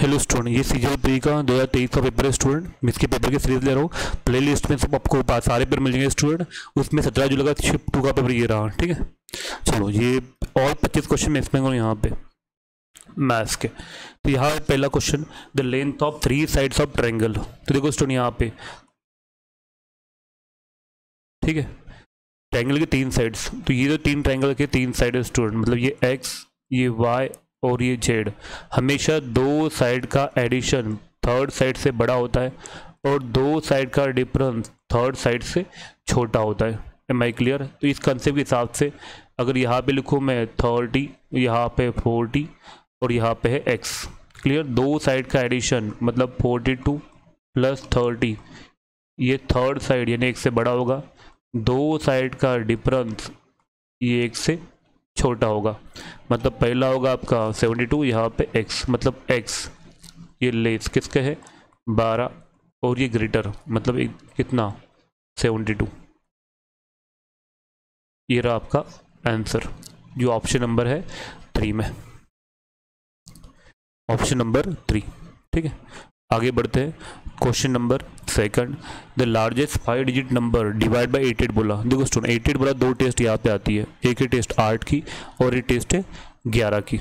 Hello student, ये CGL-3 का 2023 का पेपर है स्टूडेंट। मैं इसके पेपर की सीरीज ले रहा हूँ। प्ले लिस्ट में सब आपको सारे पेपर मिल जाएंगे स्टूडेंट। उसमें 17 जुलाई का शिफ्ट 2 का पेपर ये रहा, ठीक है। चलो, ये और 25 क्वेश्चन मैं एक्सप्लेन करूँ यहाँ पे मैथ्स के। तो यहाँ पहला question, the length of 3 sides of triangle. तो देखो स्टूडेंट यहाँ पे, ठीक है, ट्रायंगल के 3 साइड्स। तो ये जो 3 ट्रायंगल के 3 साइड है स्टूडेंट, मतलब ये x, ये y और ये z। हमेशा 2 साइड का एडिशन 3rd साइड से बड़ा होता है और 2 साइड का डिफरेंस 3rd साइड से छोटा होता है। Am I clear? तो इस कंसेप्ट के हिसाब से अगर यहाँ पे लिखूँ मैं 30, यहाँ पे 40 और यहाँ पे है x, क्लियर। 2 साइड का एडिशन मतलब 42 + 30, ये 3rd साइड यानी x से बड़ा होगा। 2 साइड का डिफरेंस ये x से छोटा होगा, मतलब पहला होगा आपका 72, यहाँ पे x, मतलब x ये लेस किसके है 12 और ये ग्रेटर मतलब कितना 72। ये रहा आपका आंसर जो ऑप्शन नंबर है 3 में, ऑप्शन नंबर 3, ठीक है। आगे बढ़ते हैं। Question number 2, the largest 5 digit number divide by 88 बोला। देखो स्टूडेंट 88 बोला, 2 टेस्ट यहाँ पे आती है, एक ही टेस्ट 8 की और एक टेस्ट है 11 की,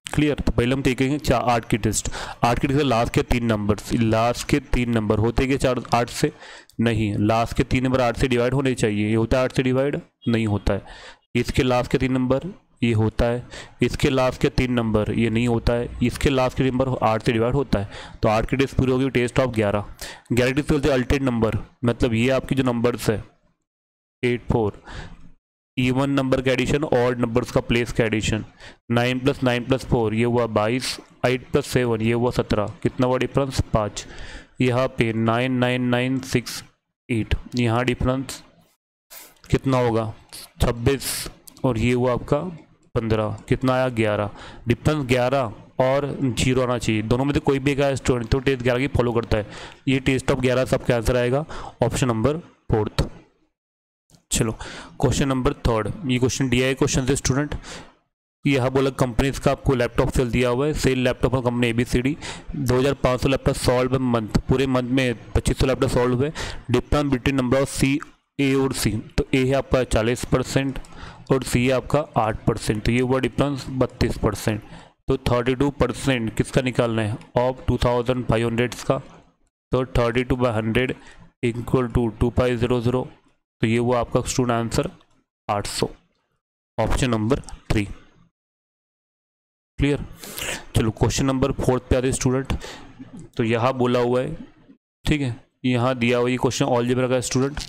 क्लियर। तो पहले हम देखेंगे 8 की टेस्ट। 8 की टेस्ट लास्ट के 3 नंबर, लास्ट के 3 नंबर होते कि 4 8 से नहीं, लास्ट के 3 नंबर 8 से डिवाइड होने चाहिए। ये होता है 8 से डिवाइड नहीं होता है। इसके लास्ट के 3 नंबर ये होता है, इसके लास्ट के 3 नंबर ये नहीं होता है, इसके लास्ट के नंबर 8 से डिवाइड होता है। तो 8 की टेस्ट पूरी होगी, टेस्ट ऑफ 11 की टेस्ट बोलते हैं अल्टरनेट नंबर, मतलब ये आपकी जो नंबर्स है 84, इवन नंबर का एडिशन, ऑड नंबर्स का प्लेस का एडिशन। 9 + 9 + 4 ये हुआ 22, 8 + 7 ये हुआ 17, कितना हुआ डिफरेंस 5। यहाँ पे 9 9 9 6 8, यहाँ डिफरेंस कितना होगा 26 और ये हुआ आपका 15, कितना आया 11। डिफरेंस 11 और 0 आना चाहिए, दोनों में से कोई भी एक आया स्टूडेंट तो टेस्ट 11 की फॉलो करता है। ये टेस्ट ऑफ 11 सबका आंसर आएगा ऑप्शन नंबर 4। चलो क्वेश्चन नंबर 3, ये क्वेश्चन DI क्वेश्चन है स्टूडेंट। यह बोला कंपनीज का आपको लैपटॉप सेल दिया हुआ है, सेल लैपटॉप और company ABCD, 2500 laptop solve month, पूरे मंथ में 2500 लैपटॉप सॉल्व हुए। Difference between number of A और C, तो A है आपका 40% और C है आपका 8%, तो ये हुआ डिफरेंस 32%। तो 32% किसका निकालना है ऑफ 2500 का, तो 32/100 = 2500, तो ये हुआ आपका student answer 800, option number 3, clear. चलो क्वेश्चन नंबर 4 पे आते स्टूडेंट। तो यहाँ बोला हुआ है, ठीक है, यहाँ दिया हुआ ये क्वेश्चन अलजेब्रा का स्टूडेंट।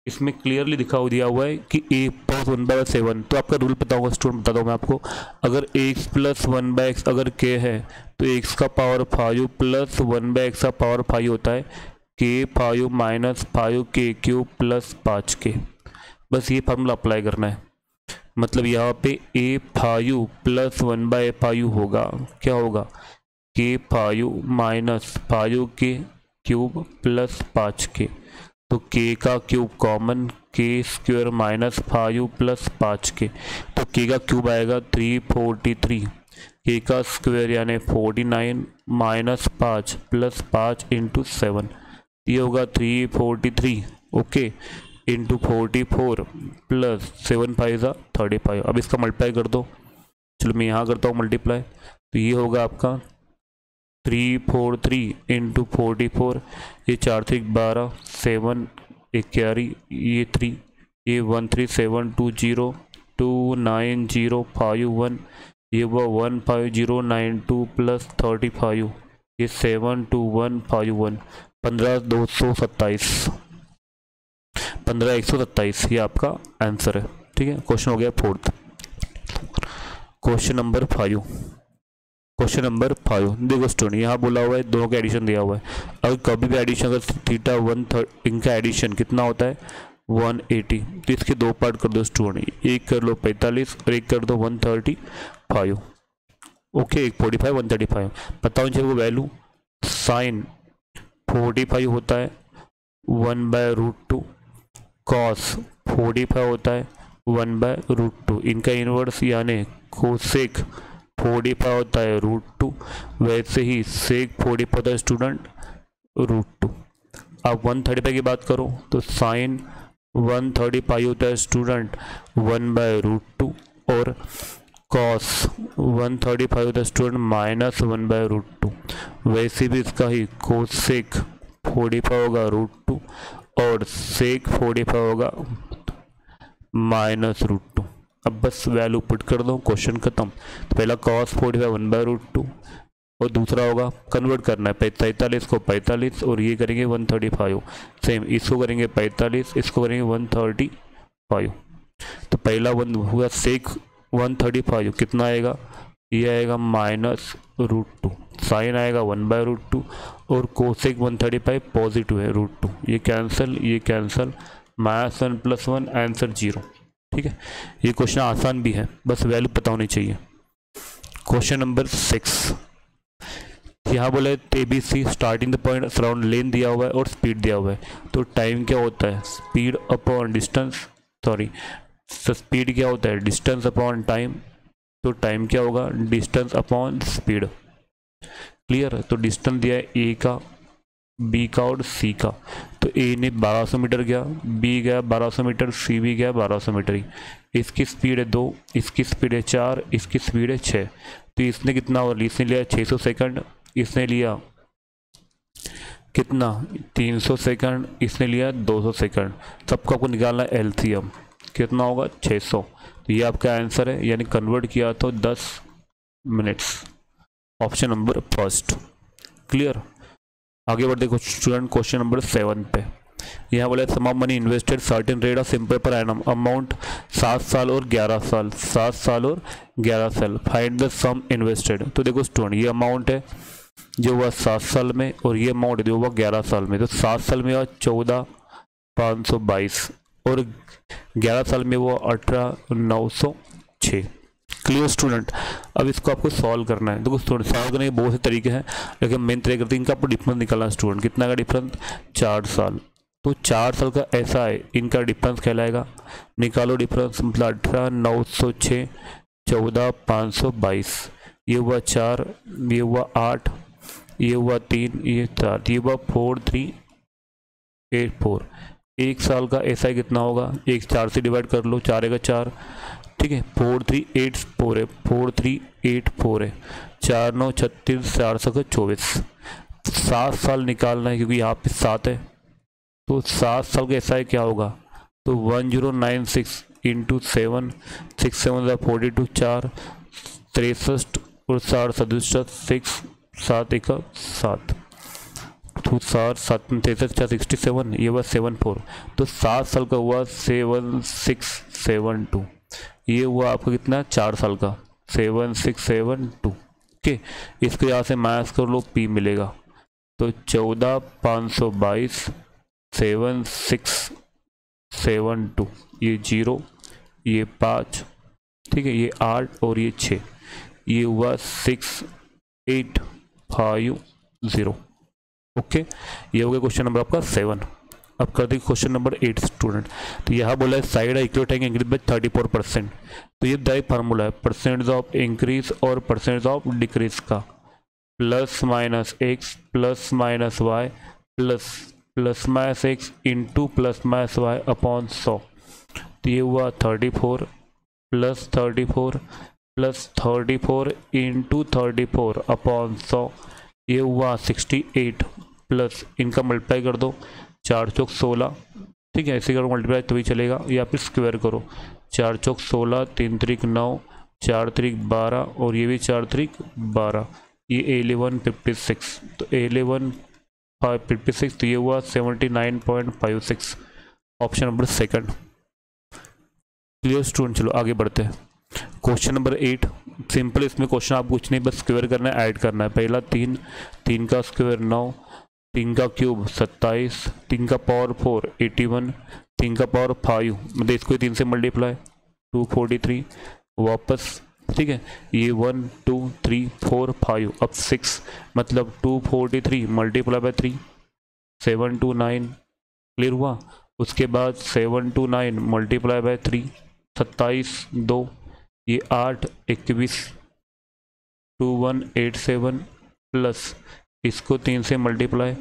इसमें क्लियरली दिया हुआ है कि a + 1/7। तो आपका रूल पता होगा स्टूडेंट, बता दो मैं आपको। अगर x + 1/x अगर k है तो x का पावर 5 + 1/x का पावर 5 होता है, k 5 - 5k³ + 5k। बस ये फार्मूला अप्लाई करना है, मतलब यहाँ पे a 5 + 1/5 होगा, क्या होगा k 5 - 5k³ + 5k। तो k का क्यूब कॉमन, k² - 5 + 5k, तो k का क्यूब आएगा 343, k का स्क्वायर यानी 49 - 5 + 5 × 7, ये होगा 343, ओके, × 44 + 7 × 5 = 35। अब इसका मल्टीप्लाई कर दो, चलो मैं यहाँ करता हूँ मल्टीप्लाई, तो ये होगा आपका 343 × 44, ये 4 3 12, 7 1 कैरी, ये 3, ये 13720 29051, ये हुआ 15092 + 35, ये 72151, 15227, 15127, ये आपका आंसर है, ठीक है। क्वेश्चन हो गया 4th। Question number 5, question number 5 देखो स्टूडेंट, यहाँ बोला हुआ है दोनों का एडिशन दिया हुआ है। अगर कभी भी एडिशन, अगर थीटा 1 इनका एडिशन कितना होता है 180, तो इसके 2 पार्ट कर दो स्टूडेंट, एक कर लो 45 और एक कर दो 135, ओके, एक 45 135। बताओ चाहिए वो वैल्यू, साइन 45 होता है 1/√2, कॉस 45 होता है 1/√2, इनका इनवर्स यानी कोसेक 45 होता है √2 वैसे ही सेक 40 फॉर द स्टूडेंट √2। अब 135 की बात करो तो साइन 135 होता है स्टूडेंट 1/√2 और कॉस 135 होता है स्टूडेंट -1/√2। वैसे भी इसका ही कोसेक 45 होगा √2 और सेक 45 होगा -√2। अब बस वैल्यू पुट कर दो, क्वेश्चन खत्म। तो पहला cos 45 1/√2 और दूसरा होगा कन्वर्ट करना है 43 को 45 और ये करेंगे 135। सेम इसको करेंगे 45, इसको करेंगे 135। तो पहला वन हुआ सेक 135 कितना आएगा, ये आएगा -√2, साइन आएगा 1/√2 और कोसेक 135 पॉजिटिव है √2। ये कैंसिल -1 + 1 आंसर 0। ठीक है, ये क्वेश्चन आसान भी है, बस वैल्यू पता होनी चाहिए। क्वेश्चन नंबर 6, यहाँ बोला है ABC starting the point surround lane दिया हुआ है और स्पीड दिया हुआ है। तो टाइम क्या होता है, स्पीड अपॉन डिस्टेंस, स्पीड क्या होता है, डिस्टेंस अपॉन टाइम। तो टाइम क्या होगा, डिस्टेंस अपॉन स्पीड। क्लियर है, तो डिस्टेंस दिया है A का, B का और C का। तो A ने 1200 मीटर गया, B गया 1200 मीटर, C भी गया 1200 मीटर ही। इसकी स्पीड है 2, इसकी स्पीड है 4, इसकी स्पीड है 6। तो इसने कितना और इसने लिया 600 सेकंड, इसने लिया कितना 300 सेकंड, इसने लिया 200 सेकंड। सबको आपको निकालना है LCM, कितना होगा 600। तो ये आपका आंसर है, यानी कन्वर्ट किया तो 10 minutes. Option number first. Clear, आगे बढ़ते स्टूडेंट क्वेश्चन नंबर 7 पे। यहाँ बोला sum of money invested certain rate of simple per annum, amount 7 साल और 11 साल, 7 साल और 11 साल। Find the sum invested. तो देखो स्टूडेंट, ये अमाउंट है जो हुआ 7 साल में और ये अमाउंट जो हुआ 11 साल में। तो 7 साल में हुआ 14,522 और 11 साल में हुआ 18,906। क्लियर स्टूडेंट, अब इसको आपको सॉल्व करना है। देखो स्टूडेंट, सॉल्व करने के बहुत से तरीके हैं, लेकिन मेन तरीके करते हैं इनका आपको डिफरेंस निकालना है स्टूडेंट। कितना का डिफरेंस, 4 साल। तो 4 साल का ऐसा है, इनका डिफरेंस कहलाएगा, निकालो डिफरेंस। मतलब 18,906 14,522, ये हुआ 4, ये हुआ 8, ये हुआ 3, ये 4, ये हुआ 4384। 1 साल का ऐसा ही कितना होगा, 1 4 से डिवाइड कर लो, 4 का 4, ठीक है, 4384 है, 4384 है, 4 9 36, 4 7 24। 7 साल निकालना है क्योंकि यहाँ पे 7 है। तो 7 साल का ऐसा है क्या होगा, तो 1096 इंटू 7, 6 7 42, 4 63 और 4 67 6 7 1 7, तो 7 7 63 4 67, ये हुआ 74। तो 7 साल का हुआ 7672। ये हुआ आपका कितना 4 साल का 7672। ओके, इसको यहाँ से माइनस कर लो, P मिलेगा। तो 14,522 7672, ये 0, ये 5, ठीक है, ये 8 और ये 6, ये हुआ 6850। ओके, ये हो गया क्वेश्चन नंबर आपका 7। अब कर दी क्वेश्चन नंबर 8 स्टूडेंट। तो यहाँ बोला है साइड इक्विटी इंक्रीज बाय 34%। तो ये डायरेक्ट फार्मूला है परसेंटेज ऑफ इंक्रीज और परसेंटेज ऑफ डिक्रीज का, plus minus X plus minus Y plus minus X into plus minus Y upon 100। तो ये हुआ 34 प्लस 34 प्लस 34 इंटू 34 अपॉन 100। ये हुआ 68 प्लस इनका मल्टीप्लाई कर दो, 4 चौक 16, ठीक है, ऐसे करो मल्टीप्लाई तो भी चलेगा, या फिर स्क्वायर करो। 4 चौक 16, 3 त्रिक 9, 4 त्रिक 12 और ये भी 4 त्रिक 12, ये 1156। तो 1156, तो ये हुआ 79.56। Option number 2। क्लियर स्टूडेंट, चलो आगे बढ़ते हैं। क्वेश्चन नंबर 8 सिंपल, इसमें क्वेश्चन आप कुछ नहीं, बस स्क्वायर करना है, ऐड करना है। पहला 3, 3 का स्क्वायर 9, 3 का क्यूब 27, 3 का पावर 4 81, 3 का पावर 5, मतलब इसको 3 से मल्टीप्लाई 243 वापस, ठीक है, ये 1 2 3 4 5, अब 6 मतलब 243 मल्टीप्लाई बाय 3 729। क्लियर हुआ। उसके बाद 729 मल्टीप्लाई बाय 3 27 2, ये 8 21 2187 प्लस इसको 3 से मल्टीप्लाई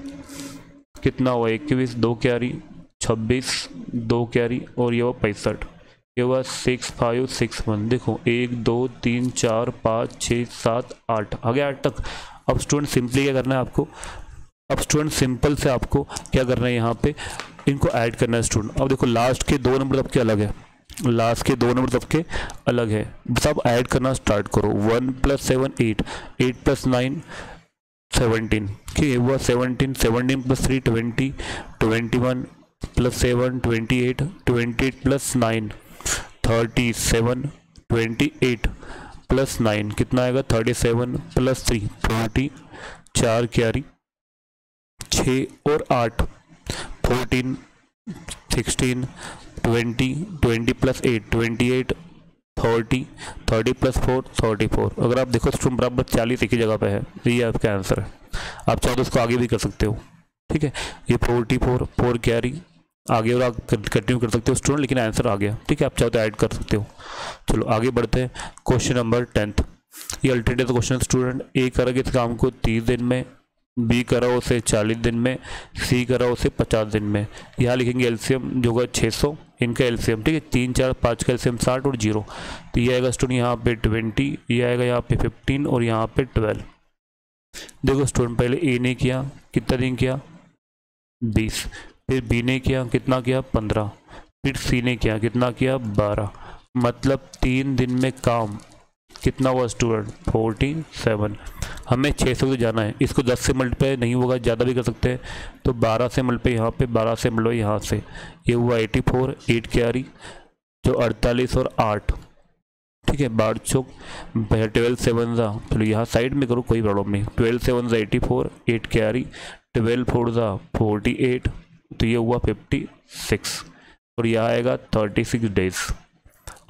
कितना हुआ 21, 2 कैरी 26, 2 कैरी और ये हुआ 65, ये हुआ 6561। देखो 1 2 3 4 5 6 7 8 आ गया 8 तक। अब स्टूडेंट सिंपली क्या करना है आपको, अब स्टूडेंट सिंपल से आपको क्या करना है, यहाँ पे इनको ऐड करना है स्टूडेंट। अब देखो लास्ट के 2 नंबर सबके अलग है, लास्ट के 2 नंबर सबके अलग है, सब ऐड करना स्टार्ट करो। 1 + 7 8, 8 + 9 17, ठीक है हुआ 17, 17 + 3 20, 21 + 7 28, 28 + 9 37, 28 + 9 कितना आएगा 37 + 3 40, 4 कैरी 6 और 8 14 16 20, 20 + 8 28, 30, 30 + 4 34। अगर आप देखो स्टूडेंट बराबर 40 एक ही जगह पे है, तो ये आपका आंसर है। आप चाहो तो उसको आगे भी कर सकते हो, ठीक है। ये 44 4 कैरी आगे और आप कंटिन्यू कर सकते हो स्टूडेंट, लेकिन आंसर आ गया, ठीक है। आप चाहो तो ऐड कर सकते हो। चलो आगे बढ़ते हैं। क्वेश्चन नंबर 10, ये अल्टरनेटिव क्वेश्चन स्टूडेंट। ए करेगा इस काम को 30 दिन में, बी करा उसे 40 दिन में, सी करा उसे 50 दिन में। यहाँ लिखेंगे एलसीएम जो होगा 600, इनका एलसीएम, ठीक है। 3 4 5 का एलसीएम 60 और 0, तो ये आएगा स्टूडेंट यहाँ पे 20, ये आएगा यहाँ पे 15 और यहाँ पे 12। देखो स्टूडेंट पहले ए ने किया कितना दिन किया 20, फिर बी ने किया कितना किया 15, फिर सी ने किया कितना किया 12, मतलब 3 दिन में काम कितना हुआ स्टूडेंट 47। हमें 600 से जाना है, इसको 10 से मल्टीप्लाई नहीं होगा, ज़्यादा भी कर सकते हैं, तो 12 से मल्टीप्लाई यहाँ पे, 12 से मल्टीप्लाई यहाँ से, ये हुआ 84, 8 कैरी जो 48 और 8, ठीक है। 12 चौक 12 7 जा, चलो यहाँ साइड में करो कोई प्रॉब्लम नहीं। 12 7 जा 84, 8 कैरी 12 4 जा 48, तो ये हुआ 56 और यह आएगा 36 डेज।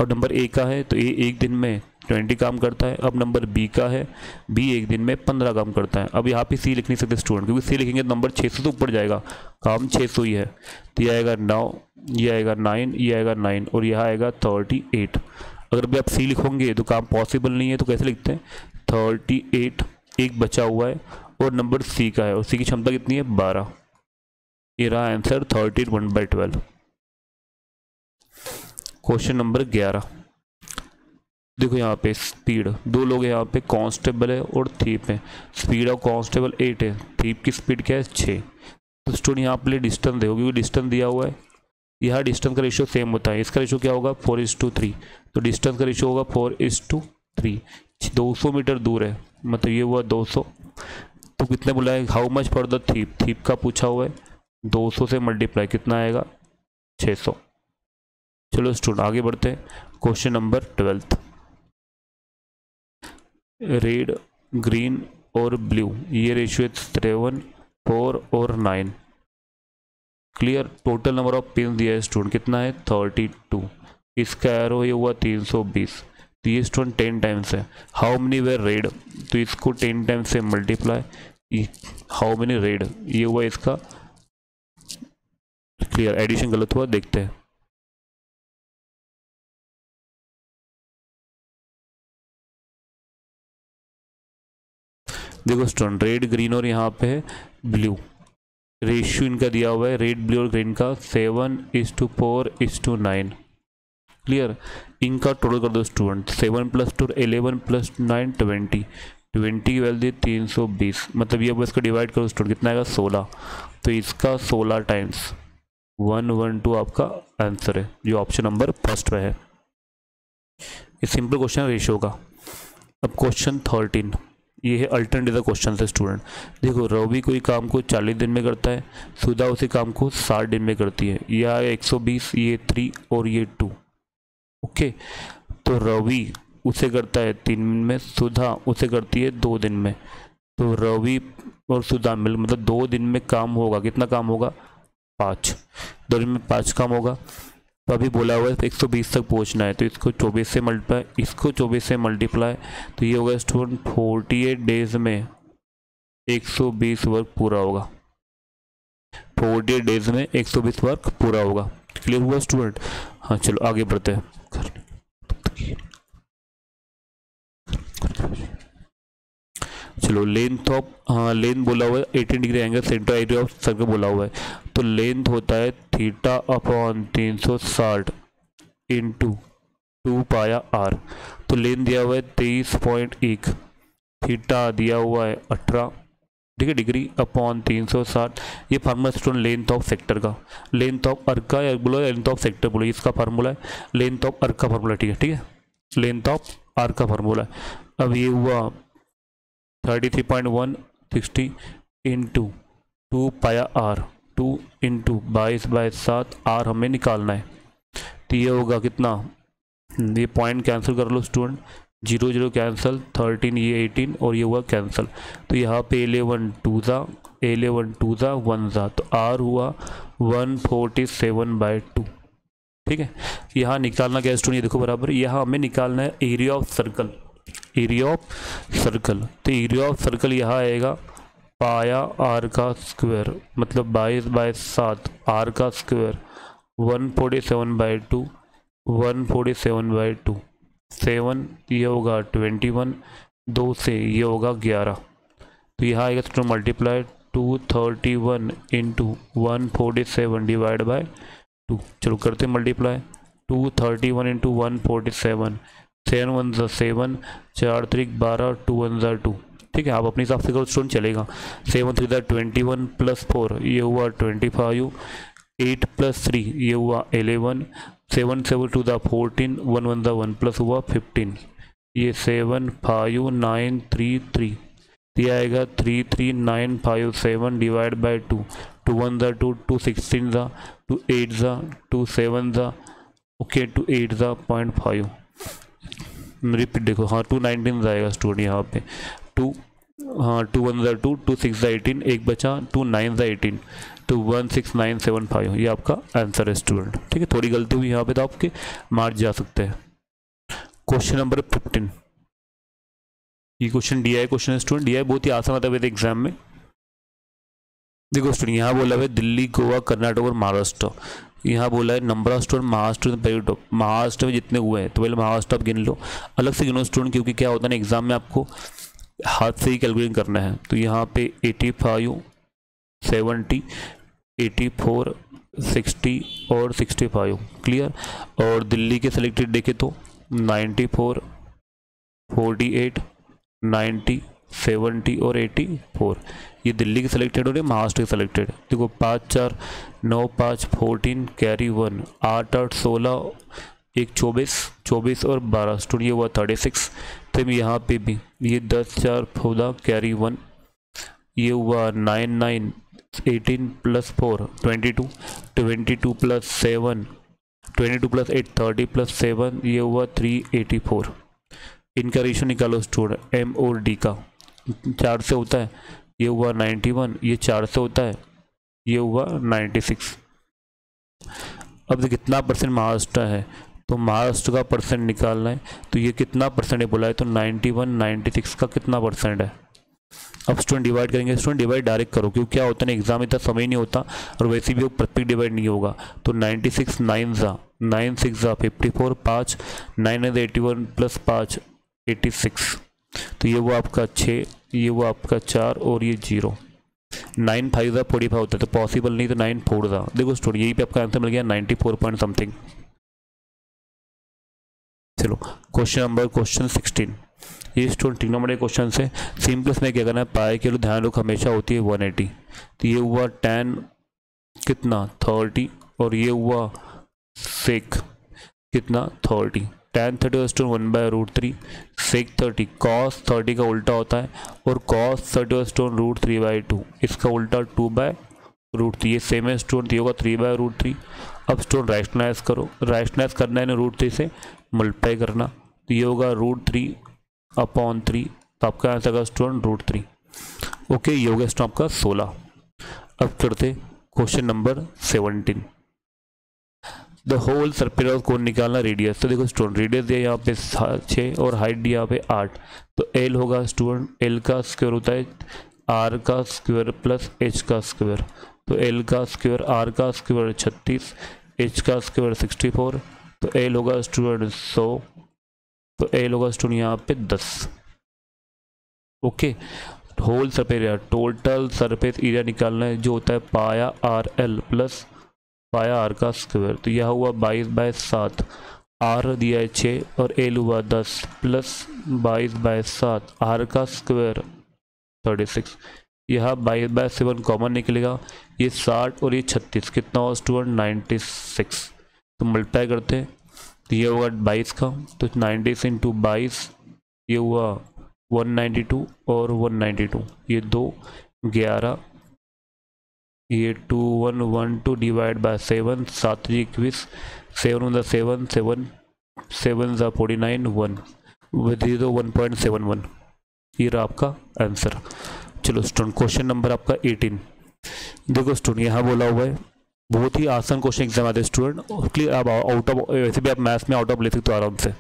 और नंबर ए का है तो ए एक दिन में 20 काम करता है। अब नंबर बी का है, बी एक दिन में 15 काम करता है। अब यहाँ पे सी लिख नहीं सकते स्टूडेंट, क्योंकि सी लिखेंगे तो नंबर 600 से ऊपर जाएगा, काम 600 ही है, तो ये आएगा 9, ये आएगा 9, ये आएगा 9 और यह आएगा 38। अगर भी आप सी लिखोगे तो काम पॉसिबल नहीं है, तो कैसे लिखते हैं 38, एक बचा हुआ है और नंबर सी का है, और सी की क्षमता कितनी है 12। ये रहा आंसर 31/12। क्वेश्चन नंबर 11, देखो यहाँ पे स्पीड, 2 लोग यहाँ पे कांस्टेबल है और थीप है। स्पीड ऑफ कांस्टेबल 8 है, थीप की स्पीड क्या है 6। तो स्टूडेंट यहाँ पे डिस्टेंस देखो, क्योंकि डिस्टेंस दिया हुआ है, यहाँ डिस्टेंस का रेशियो सेम होता है। इसका रेशियो क्या होगा 4:3, तो डिस्टेंस का रेशियो होगा 4:3। 200 मीटर दूर है, मतलब ये हुआ 200। तो कितने बोला है how much for the thief, thief का पूछा हुआ है, 200 से मल्टीप्लाई कितना आएगा 600। चलो स्टूडेंट आगे बढ़ते हैं। क्वेश्चन नंबर 12, रेड ग्रीन और ब्लू, ये रेशियो 7 4 और 9। Clear. Total number of pin दिया है स्टूडेंट कितना है 32। इसका एरो ये हुआ 320, तो ये स्टूडेंट 10 टाइम्स है। हाउ मेनी वेर रेड, तो इसको 10 टाइम्स से मल्टीप्लाई, हाउ मेनी रेड, ये हुआ इसका। क्लियर, एडिशन गलत हुआ, देखते हैं। देखो स्टूडेंट रेड ग्रीन और यहाँ पे है ब्लू, रेशियो इनका दिया हुआ है रेड ब्लू और ग्रीन का 7:4:9। क्लियर। इनका टोटल कर दो स्टूडेंट, 7 + 2 11 + 9 20, 20 की वैल्यू 320, मतलब ये इसको डिवाइड करो स्टूडेंट कितना आएगा 16। तो इसका 16 टाइम्स 112 आपका आंसर है, जो ऑप्शन नंबर फर्स्ट में है। ये सिंपल क्वेश्चन रेशियो का। अब क्वेश्चन 13, ये है अल्टरनेटिव क्वेश्चन है स्टूडेंट। देखो रवि कोई काम को 40 दिन में करता है, सुधा उसी काम को 60 दिन में करती है। यह है 120, ये 3 और ये 2। ओके, तो रवि उसे करता है 3 दिन में, सुधा उसे करती है 2 दिन में। तो रवि और सुधा मिल मतलब 2 दिन में काम होगा, कितना काम होगा 5, 2 दिन में 5 काम होगा। तो अभी बोला हुआ है 120 तक पहुंचना है, तो इसको 24 से मल्टीप्लाई, इसको 24 से मल्टीप्लाई, तो ये होगा स्टूडेंट 48 डेज में 120 वर्क पूरा होगा। 48 डेज में 120 वर्क पूरा होगा। क्लियर हुआ स्टूडेंट। हाँ चलो आगे बढ़ते हैं। चलो लेंथ ऑफ, हाँ लेंथ बोला हुआ है 18 degree angle centre area of circle बोला हुआ है, तो लेंथ होता है थीटा अपॉन 360 इंटू 2 पाया आर। तो लेंथ दिया हुआ है 23.1, थीटा दिया हुआ है 18, ठीक है, डिग्री अपॉन 360। ये formula student length of sector का, लेंथ ऑफ अर्क का या बोलो लेंथ ऑफ सेक्टर बोलो, इसका फार्मूला है लेंथ ऑफ अर्क का फार्मूला, ठीक है, ठीक है, लेंथ ऑफ आर्क का फार्मूला है। अब ये हुआ 33.160 इंटू 2 पाया आर, 2 इंटू 22/7 आर हमें निकालना है। तो ये होगा कितना, ये पॉइंट कैंसिल कर लो स्टूडेंट, 0 0 कैंसिल, 13 ये 18 और ये हुआ कैंसिल। तो यहाँ पे 11 2 ज़ा 1 ज़ा, तो आर हुआ 147/2, ठीक है। यहाँ निकालना क्या स्टूडेंट, ये देखो बराबर, यहाँ हमें निकालना है area of circle, area of circle. तो एरिया ऑफ सर्कल यहाँ आएगा पाया आर का स्क्वायर, मतलब 22/7 आर का स्क्वायर, 147/2, 147/2, 7 ये होगा 21, 2 से ये होगा 11। तो यहाँ आएगा तो मल्टीप्लाई 231 इंटू 147 डिवाइड बाय 2। चलो करते मल्टीप्लाई, 231 इंटू 147, 7 1 ज़ा 7, 4 3 12, 2 1 ज़ा 2, ठीक है। आप अपने हिसाब से करो स्टूडेंट चलेगा। 7 3 ज़ा 21 प्लस 4 ये हुआ 25, 8 प्लस 3 ये हुआ 11, 7 7 2 ज़ा 14, 1 1 ज़ा 1 प्लस हुआ 15, ये 7 5 9 3 3, ये आएगा 33957 डिवाइड बाय 2, 2 1 ज़ा 2, 2 16 ज़ा, 2 8 ज़ा, 2 7 ज़ा, ओके 2 8 ज़ा 0.5, रिपीट देखो, हाँ 2 19 आएगा स्टूडेंट यहाँ पे, 2 हाँ 2 1 ज़ा 2, 2 6 ज़ा 18, एक बचा 2 9 ज़ा 18, तो 16975 ये आपका आंसर है स्टूडेंट, ठीक है। थोड़ी गलती हुई यहाँ पे तो आपके मार्क्स जा सकते हैं। क्वेश्चन नंबर 15, ये क्वेश्चन DI क्वेश्चन है स्टूडेंट, DI बहुत ही आसान आता है एग्जाम में। देखो स्टूडेंट यहाँ बोला है दिल्ली, गोवा, कर्नाटक और महाराष्ट्र। यहाँ बोला है number of student Maharashtra, Maharashtra में जितने हुए हैं तो पहले महाराष्ट्र आप गिन लो, अलग से गिनो स्टूडेंट, क्योंकि क्या होता है ना एग्जाम में आपको हाथ से ही कैलकुलेट करना है। तो यहाँ पे 85, 70, 84, 60 और 65 क्लियर। और दिल्ली के सिलेक्टेड देखे तो 94, 48, 90, 70 और 84, ये दिल्ली के सिलेक्टेड हो रहे, महाराष्ट्र के सिलेक्टेड। देखो 5 4 9 5 14 कैरी 1, 8 8 16, 1 24, 24 और 12 स्टूडेंट ये हुआ 36। तो यहाँ पे भी ये 10 4 14 कैरी 1, ये हुआ 9 9 18 प्लस 4 22, 22 प्लस 7 22 प्लस 8 30 प्लस 7 ये हुआ 384। इनका रेशियो निकालो स्टूडेंट, M और D का 4 से होता है, ये हुआ 91, ये 4 से होता है, ये हुआ 96। अब कितना परसेंट महाराष्ट्र है, तो महाराष्ट्र का परसेंट निकालना है, तो ये कितना परसेंट है बोला है, तो 91 96 का कितना परसेंट है। अब स्टूडेंट डिवाइड करेंगे, स्टूडेंट डिवाइड डायरेक्ट करो, क्योंकि क्या होता है ना एग्जाम इतना समय नहीं होता और वैसे भी वो परफेक्ट डिवाइड नहीं होगा। तो 96 9 ज़ा 9 6 ज़ा 54, 5 9 81 प्लस 5 86, तो ये वो आपका 6, ये वो आपका 4 और ये 0, 9 5 ज़ा 45 होता है, तो पॉसिबल नहीं, तो 9 4 ज़ा। देखो स्टूडेंट यही पे आपका आंसर मिल गया 94 पॉइंट समथिंग। चलो क्वेश्चन 16, ये स्टूडेंट ट्रिग्नोमेट्री क्वेश्चन से सिंपलेस्ट में क्या करना है, पाई के लिए ध्यान रखो हमेशा होती है 180। तो ये हुआ 10 कितना 30 और ये हुआ सेक कितना 30, tan 30 स्टूडेंट 1/√3, सेक 30 cos 30 का उल्टा होता है और cos 30 स्टूडेंट √3/2, इसका उल्टा 2/√3, ये सेम है स्टूडेंट, ये होगा 3/√3। अब स्टूडेंट रैशनलाइज करो, रैशनलाइज करना है ना √3 से मल्टीप्लाई करना, तो ये होगा √3/3, तो आपका आंसर होगा स्टूडेंट √3। ओके, ये हो गया स्टूडेंट आपका 16। अब करते question number 17, the whole circle कोण निकालना रेडियस। तो देखो स्टूडेंट रेडियस दिया यहाँ पे 6 और हाइट दिया यहाँ पे 8, तो L होगा स्टूडेंट, L का स्क्वायर होता है R का स्क्वायर प्लस H का स्क्वायर, तो L का स्क्वायर R का स्क्वायर 36, H का स्क्वायर 64, तो L होगा स्टूडेंट 100, तो L होगा स्टूडेंट यहाँ पे 10। Okay. Whole surface area, total surface area निकालना है जो होता है pi r l plus pi r का स्क्वायर। तो यह हुआ 22/7, आर दिया है 6 और एल हुआ 10 प्लस 22/7 आर का स्क्वायर 36। यह 22/7 कॉमन निकलेगा, ये 60 और ये 36, कितना हुआ स्टूडेंट 96। तो मल्टीप्लाई करते हैं तो ये होगा 22 का, तो 96 इंटू 22 ये हुआ 192 और 192, ये 2 11, ये 2112 डिवाइड बाय 7, 7 21, 7 7 7 7 49 1 विद 1.71। ये रहा आपका आंसर। चलो स्टूडेंट क्वेश्चन नंबर आपका 18। देखो स्टूडेंट यहाँ बोला हुआ है, बहुत ही आसान क्वेश्चन एग्जाम आते हैं स्टूडेंट, क्लियर। आप आउट ऑफ, वैसे भी आप मैथ्स में आउट ऑफ ले सकते हो आराम से।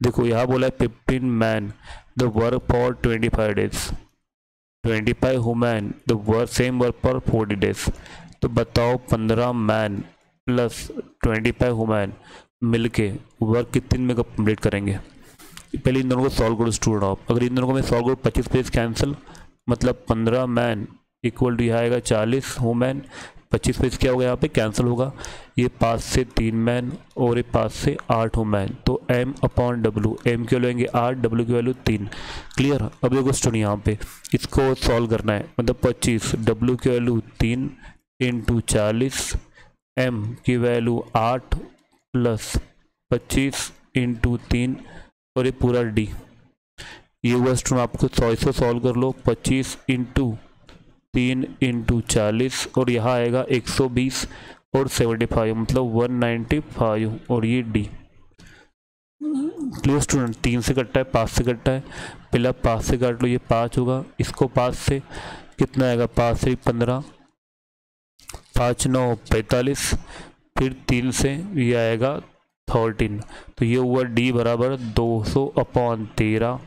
देखो यहाँ बोला है 15 man the work for 25 days, 25 women the work same work for 40 days. तो बताओ 15 मैन प्लस 25 वुमेन मिलके वर्क कितने दिन में कंप्लीट करेंगे। पहले इन दोनों को सॉल्व करो स्टूडेंट आप। अगर इन दोनों को मैं सॉल्व करूँ 25 पेज कैंसिल, मतलब 15 मैन इक्वल टू यह आएगा 40 वुमेन, 25 पेज क्या होगा यहाँ पे कैंसिल होगा, ये 5 से 3 मैन और ये 5 से 8 वुमेन। तो m अपॉन w, m की वैल्यू लेंगे 8, w की वैल्यू 3। क्लियर। अब देखो स्टूडेंट यहाँ पे इसको सॉल्व करना है, मतलब 25, w की वैल्यू 3 इंटू 40, m की वैल्यू 8 प्लस 25 इंटू 3 और ये पूरा d। ये हुआ स्टूडेंट आपको 100 से सॉल्व कर लो, 25 इंटू 3 इंटू 40 और यहाँ आएगा 120 और 75, मतलब 195 और ये डी। Clear student. 3 से कटता है, 5 से कटता है, पहला 5 से काट लो, ये 5 होगा, इसको 5 से कितना आएगा, 5 से 15, 5 9 45, फिर 3 से ये आएगा 13। तो ये हुआ डी बराबर 200 अपॉन 13,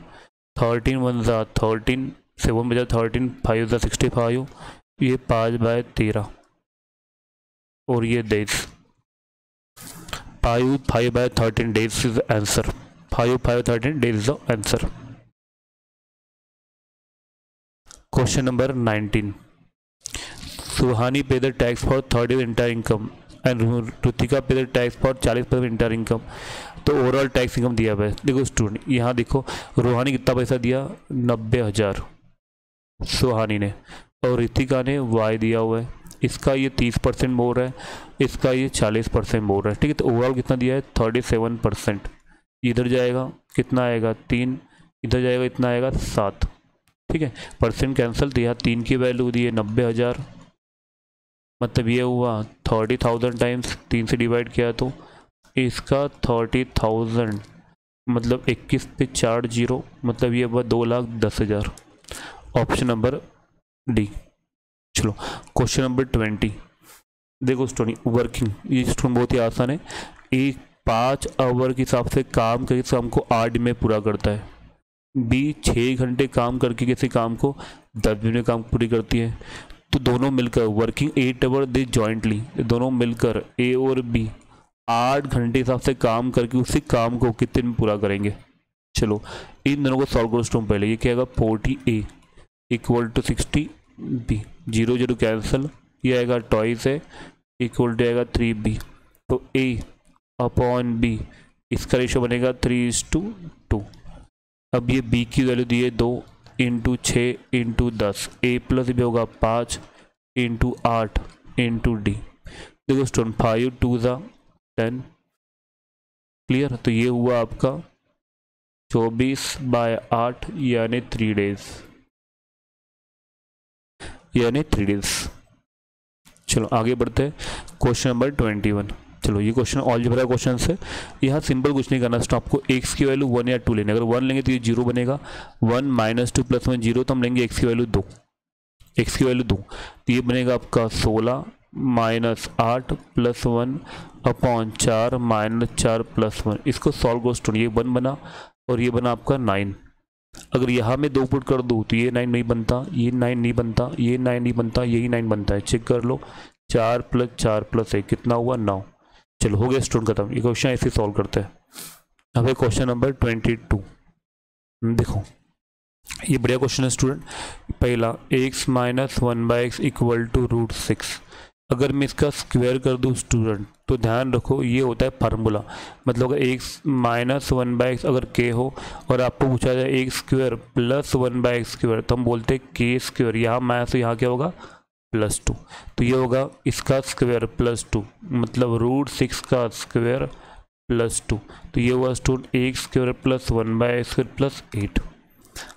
13 1 ज़ा 13, 7 बजा 13, 5 ज़ा 65, ये 5/13 और ये days 5/13 days is answer. 5/13 days is the answer. Question number 19। Suhani pay the tax for 30 inter income and Rutika pay the tax for 40% inter income. तो ओवरऑल टैक्स इनकम दिया हुआ है। देखो स्टूडेंट यहाँ देखो, रूहानी कितना पैसा दिया, 90,000 सुहानी ने, और रितिका ने वाई दिया हुआ है, इसका ये 30% बोल रहा है, इसका ये 40% बोल रहा है। ठीक है। तो ओवरऑल कितना दिया है, 37%। इधर जाएगा कितना आएगा 3, इधर जाएगा इतना आएगा 7। ठीक है। परसेंट कैंसिल, तो यहाँ 3 की वैल्यू दी है 90,000, मतलब ये हुआ 30,000 टाइम्स 3 से डिवाइड किया तो इसका 30,000, मतलब 21 पे 4 0, मतलब ये हुआ 2,10,000। Option number D. चलो क्वेश्चन नंबर 20। देखो स्टूडेंट वर्किंग, ये स्टूडेंट बहुत ही आसान है। एक 5 आवर के हिसाब से काम करके काम को 8 दिन में पूरा करता है, बी 6 घंटे काम करके किसी काम को 10 दिन में काम पूरी करती है। तो दोनों मिलकर वर्किंग 8 आवर दे जॉइंटली, दोनों मिलकर ए और बी 8 घंटे हिसाब से काम करके उसी काम को कितने में पूरा करेंगे। चलो इन दोनों को सॉल्व करो स्टूडेंट। पहले ये क्या आएगा, 40A equal to 60B, 0 0 cancel, ये आएगा टॉइस है इक्वल टू आएगा 3B। तो A अपॉन B, इसका रेशो बनेगा 3:2। अब ये B की वैल्यू दी है 2 into 6 into 10, A plus B होगा 5 इंटू 8 इंटू D। देखो स्टूडेंट 5 2 ज़ा 10। क्लियर। तो ये हुआ आपका 24/8 यानी 3 डेज, यानी 3 डेज। चलो आगे बढ़ते हैं। Question number 21। चलो ये क्वेश्चन अलजेब्रा क्वेश्चन है। यहाँ सिंपल कुछ नहीं करना, तो आपको x की वैल्यू 1 या 2 लेने। अगर 1 लेंगे तो ये 0 बनेगा, 1 - 2 + 1 0, तो हम लेंगे x की वैल्यू 2, x की वैल्यू 2, तो ये बनेगा आपका 16 - 8 + 1 अपॉन 4 - 4 + 1। इसको सॉल्व करो स्टूडेंट, ये 1 बना और ये बना आपका 9। अगर यहाँ में 2 पुट कर दूँ तो ये 9 नहीं बनता, ये 9 नहीं बनता, ये 9 नहीं बनता, यही 9 बनता है। चेक कर लो, 4 + 4 + 1 कितना हुआ, 9। चलो हो गया स्टूडेंट खत्म। ये क्वेश्चन ऐसे सॉल्व करते हैं। अब है क्वेश्चन नंबर 22। देखो ये बढ़िया क्वेश्चन है स्टूडेंट। पहला x minus 1/x equal to √6। अगर मैं इसका स्क्वायर कर दूँ स्टूडेंट तो ध्यान रखो ये होता है फार्मूला, मतलब अगर x माइनस 1/x अगर k हो और आपको पूछा जाए x square plus 1/x square तो हम बोलते हैं k स्क्वायर, यहाँ माइनस तो यहाँ क्या होगा +2, तो ये होगा इसका स्क्वायर +2 मतलब √6 का स्क्वायर +2, तो ये हुआ student x square plus 1/x square plus 8।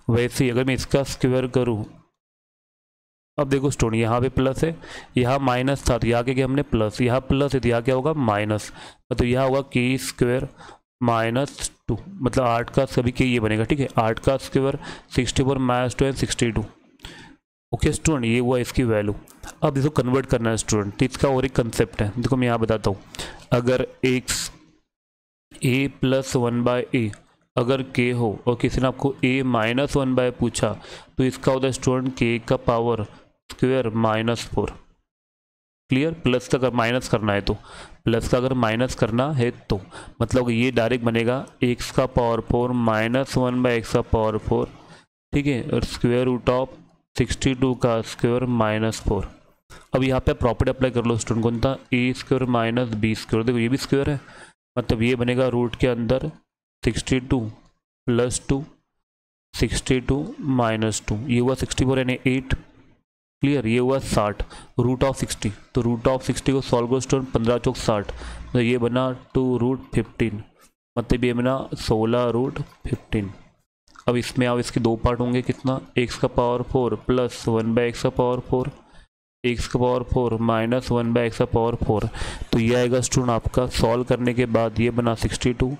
वैसे ही अगर मैं इसका स्क्वायर करूँ, अब देखो स्टूडेंट यहाँ पे प्लस है, यहाँ माइनस था तो यहाँ के हमने प्लस, यहाँ प्लस है तो यहाँ क्या होगा माइनस, तो यहाँ होगा k स्क्वायर -2 मतलब 8 का सभी के ये बनेगा, ठीक है। 8 का स्क्वायर 64 माइनस 2 है 62। ओके स्टूडेंट, ये हुआ इसकी वैल्यू। अब इसको कन्वर्ट करना है स्टूडेंट, तो इसका और एक कंसेप्ट है, देखो मैं यहाँ बताता हूँ। अगर x a प्लस 1/a अगर k हो और किसी ने आपको a माइनस 1/a पूछा तो इसका होता है स्टूडेंट k का पावर स्क्वायर -4। क्लियर, प्लस का अगर माइनस करना है तो, प्लस का अगर माइनस करना है तो मतलब ये डायरेक्ट बनेगा x का पावर 4 माइनस 1/x का पावर 4, ठीक है, और स्क्वायर रूट ऑफ 62 का स्क्वायर -4। अब यहाँ पे प्रॉपर्टी अप्लाई कर लो स्टूडेंट, कौन था a square minus b square, देखो ये भी स्क्वायर है मतलब ये बनेगा रूट के अंदर 62 प्लस 2 62 माइनस 2, ये हुआ 64 यानी 8। क्लियर, ये हुआ 60 रूट ऑफ 60, तो रूट ऑफ 60 को सॉल्व करो स्टूडेंट 15 चौक 60, तो ये बना 2√15 मतलब ये बना 16√15। अब इसमें अब इसके दो पार्ट होंगे, कितना x का पावर 4 प्लस 1/x का पावर 4, x का पावर 4 माइनस 1/x का पावर 4, तो ये आएगा स्टूडेंट आपका सॉल्व करने के बाद ये बना 62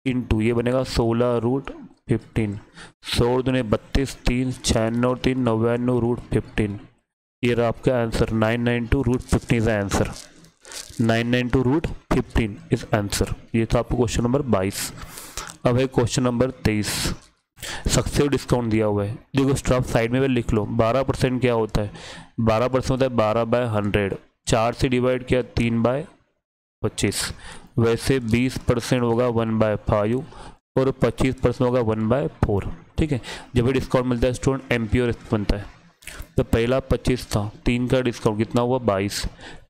इंटू ये बनेगा 16√15, 16 दूने 32, 3 96 और 3 99√15, ये रहा आपका answer 992√15 is answer, 992√15 is answer. ये था आपको क्वेश्चन नंबर 22। अब है क्वेश्चन नंबर 23, सक्सेस डिस्काउंट दिया हुआ है, देखो स्टॉप साइड में भी लिख लो। 12% क्या होता है, 12% होता है 12/100, 4 से डिवाइड किया 3/25, वैसे 20% होगा 1/5 और 25% होगा 1/4, ठीक है। जब भी डिस्काउंट मिलता है स्टूडेंट एमपी और बनता है, तो पहला 25 था, 3 का डिस्काउंट कितना हुआ 22,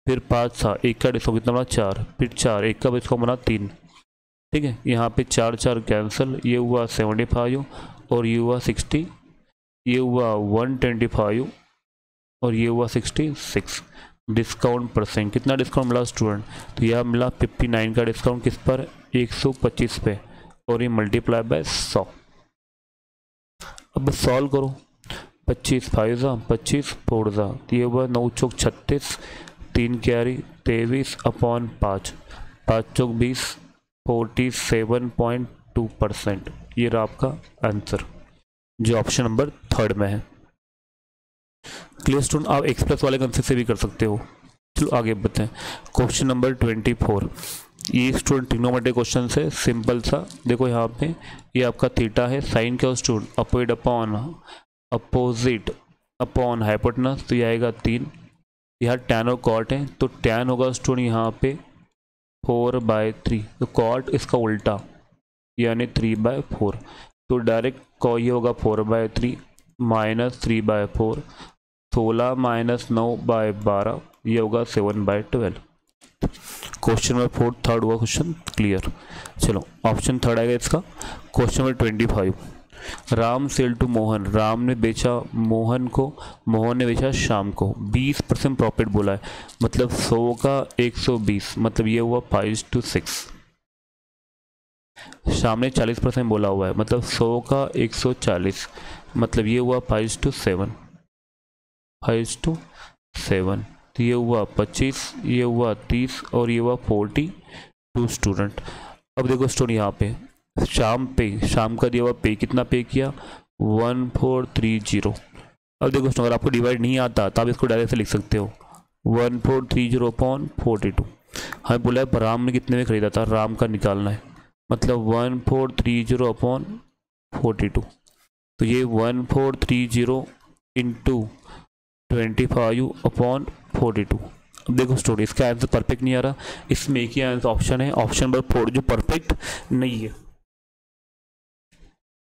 फिर 5 था, 1 का डिस्काउंट कितना बना 4, फिर 4 1 का डिस्काउंट बना 3, ठीक है। यहाँ पे 4 4 कैंसिल, ये हुआ 75 और ये हुआ 60, ये हुआ 125 और ये हुआ 66। डिस्काउंट परसेंट कितना डिस्काउंट मिला स्टूडेंट, तो यह मिला 59 का डिस्काउंट किस पर 125 पे और ये मल्टीप्लाई बाय 100। अब सॉल्व करो, 25 5 25 4 तो ये हुआ 9 चौक 36, 3 कैरी 23/5, 5 चौक 20, 47.2%, ये रहा आपका आंसर जो ऑप्शन नंबर 3 में है। क्लियर स्टूडेंट, आप एक्सप्रेस वाले कंसेप्ट से भी कर सकते हो। चलो आगे बताएं, क्वेश्चन नंबर 24, ये स्टूडेंट ट्रिग्नोमेट्री क्वेश्चन है, सिंपल सा। देखो यहाँ पे ये आपका थीटा है, साइन क्या हो स्टूडेंट अपोजिट अपॉन हाइपोटेनस, तो ये आएगा 3। यहाँ टैन और कॉट है, तो टैन होगा स्टूडेंट यहाँ पे 4/3, तो कॉट इसका उल्टा यानी 3/4, तो डायरेक्ट ये होगा 4/3 माइनस 3/4, 16 माइनस 9/12, ये होगा 7/12। क्वेश्चन नंबर 4 थर्ड हुआ क्वेश्चन क्लियर। चलो ऑप्शन 3 आएगा इसका। Question number 25, Ram sell to Mohan, Ram ने बेचा मोहन को, मोहन ने बेचा शाम को, 20% प्रॉफिट बोला है, मतलब 100 का 120, मतलब ये हुआ 5:6। शाम ने 40% बोला हुआ है, मतलब 100 का 140, मतलब ये हुआ 5:7, 5:7, तो ये हुआ 25, ये हुआ 30 और ये हुआ 42 स्टूडेंट। अब देखो स्टूडेंट यहाँ पे शाम का दिया हुआ पे कितना पे किया 1430। अब देखो स्टूडेंट अगर आपको डिवाइड नहीं आता तो आप इसको डायरेक्ट से लिख सकते हो 1430/42। हमें बोला है राम ने कितने में खरीदा था, राम का निकालना है, मतलब 1430/42, तो ये 1430 इंटू 25/42। अब देखो स्टूडेंट इसका आंसर परफेक्ट नहीं आ रहा, इसमें एक ही आंसर ऑप्शन है, ऑप्शन नंबर 4 जो परफेक्ट नहीं है,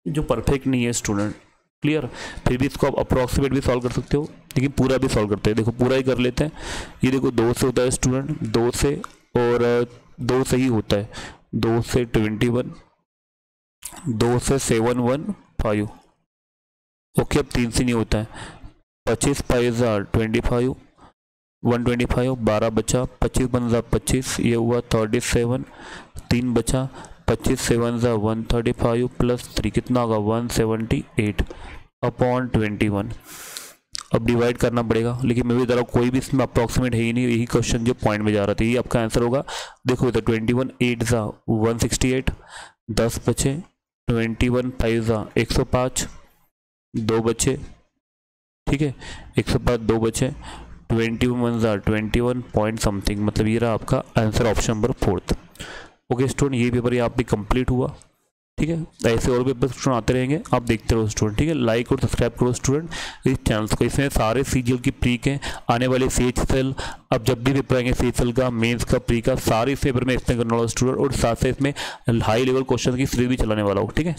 जो परफेक्ट नहीं है स्टूडेंट। क्लियर। फिर भी इसको आप अप्रॉक्सीमेट भी सॉल्व कर सकते हो, लेकिन पूरा भी सॉल्व करते हैं। देखो पूरा ही कर लेते हैं। ये देखो 2 से होता है स्टूडेंट, 2 से, और 2 से ही होता है, 2 से 21, 2 से 715। ओके, अब 3 से नहीं होता है। 25 5 25, 125, 12 बचा, 25 1 25, ये हुआ 37, 3 बचा, 25 7 135 प्लस 3 कितना होगा 178 अपॉन 21। अब डिवाइड करना पड़ेगा, लेकिन मैं भी बता रहा हूँ कोई भी इसमें अप्रॉक्सीमेट है ही नहीं, यही क्वेश्चन जो पॉइंट में जा रहा था ये आपका आंसर होगा। देखो इधर 21 8 168, 10 बचे, 21 5 105, 2 बचे, ठीक है, 105 2 बचे, 21 21 पॉइंट समथिंग, मतलब ये रहा आपका answer option number 4। Okay student, ये पेपर यहाँ पे कंप्लीट हुआ, ठीक है। ऐसे और पेपर स्टूडेंट आते रहेंगे, आप देखते रहो स्टूडेंट, ठीक है। लाइक और सब्सक्राइब करो स्टूडेंट इस चैनल को। इसमें सारे सीजीएल की प्री के आने वाले CHSL, अब जब भी पेपर आएंगे CHSL का, मेंस का, प्री का, सारे इस पेपर में एक्सप्लेन करने वाला स्टूडेंट, और साथ से इसमें हाई लेवल क्वेश्चन की सीरीज भी चलाने वाला हूँ, ठीक है।